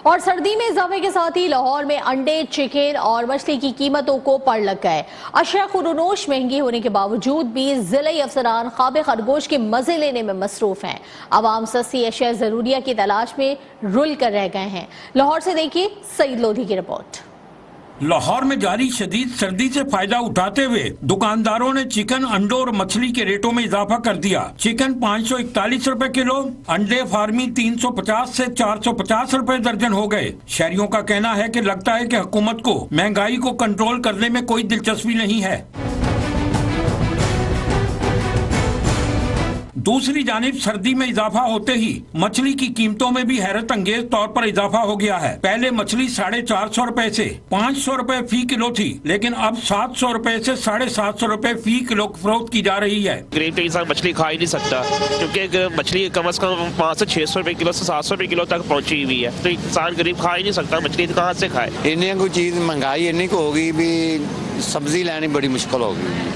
और सर्दी में इजाफे के साथ ही लाहौर में अंडे, चिकन और मछली की कीमतों को पड़ लग गए। अशिया खुरूनोश महंगी होने के बावजूद भी जिले अफसरान ख्वाब खरगोश के मजे लेने में मसरूफ हैं। आवाम सस्ती अशिया जरूरिया की तलाश में रुल कर रह गए हैं। लाहौर से देखिए सईद लोधी की रिपोर्ट। लाहौर में जारी शदीद सर्दी से फायदा उठाते हुए दुकानदारों ने चिकन, अंडों और मछली के रेटों में इजाफा कर दिया। चिकन 541 रुपए किलो, अंडे फार्मी 350 से 450 रुपए दर्जन हो गए। शहरियों का कहना है कि लगता है कि हुकूमत को महंगाई को कंट्रोल करने में कोई दिलचस्पी नहीं है। दूसरी जानिब सर्दी में इजाफा होते ही मछली की कीमतों में भी हैरत अंगेज तौर पर इजाफा हो गया है। पहले मछली 450 रुपए से 500 रुपए फी किलो थी, लेकिन अब 700 रुपए से 750 रुपए फी किलो फरोख्त की जा रही है। गरीब तो इंसान मछली खा ही नहीं सकता, क्योंकि मछली कम से कम 500 से 600 रुपए किलो से 700 रुपए किलो तक पहुंची हुई है। तो इंसान गरीब खा ही नहीं सकता, मछली कहाँ से खाए। इन्नी कोई चीज महंगाई इन्नी को होगी भी सब्जी लेनी बड़ी मुश्किल होगी।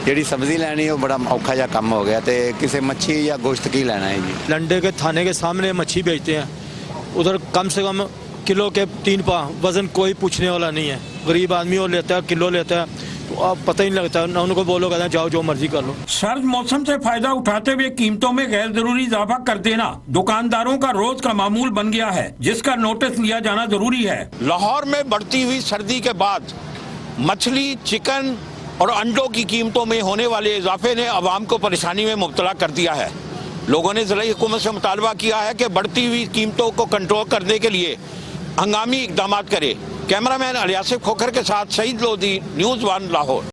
ਜਿਹੜੀ सब्जी लेनी है बड़ा औखा जा काम हो गया। तो किसी मच्छी या गोश्त की लेना है जी। लंडे के थाने के सामने मच्छी बेचते हैं, उधर कम से कम किलो के 3 पाव वजन कोई पूछने वाला नहीं है। गरीब आदमी वो लेता है, किलो लेता है, तो अब पता ही नहीं लगता। ना उनको बोलो कहते हैं जाओ जो मर्जी कर लो। सर्द मौसम से फायदा उठाते हुए कीमतों में गैर जरूरी इजाफा कर देना दुकानदारों का रोज का मामूल बन गया है, जिसका नोटिस लिया जाना जरूरी है। लाहौर में बढ़ती हुई सर्दी के बाद मछली, चिकन और अंडों की कीमतों में होने वाले इजाफे ने अवाम को परेशानी में मुब्तला कर दिया है। लोगों ने ज़िला हुकूमत से मुतालबा किया है कि बढ़ती हुई कीमतों को कंट्रोल करने के लिए हंगामी इकदाम करे। कैमरामैन अलियासिफ खोखर के साथ सईद लोधी, न्यूज़ 1 लाहौर।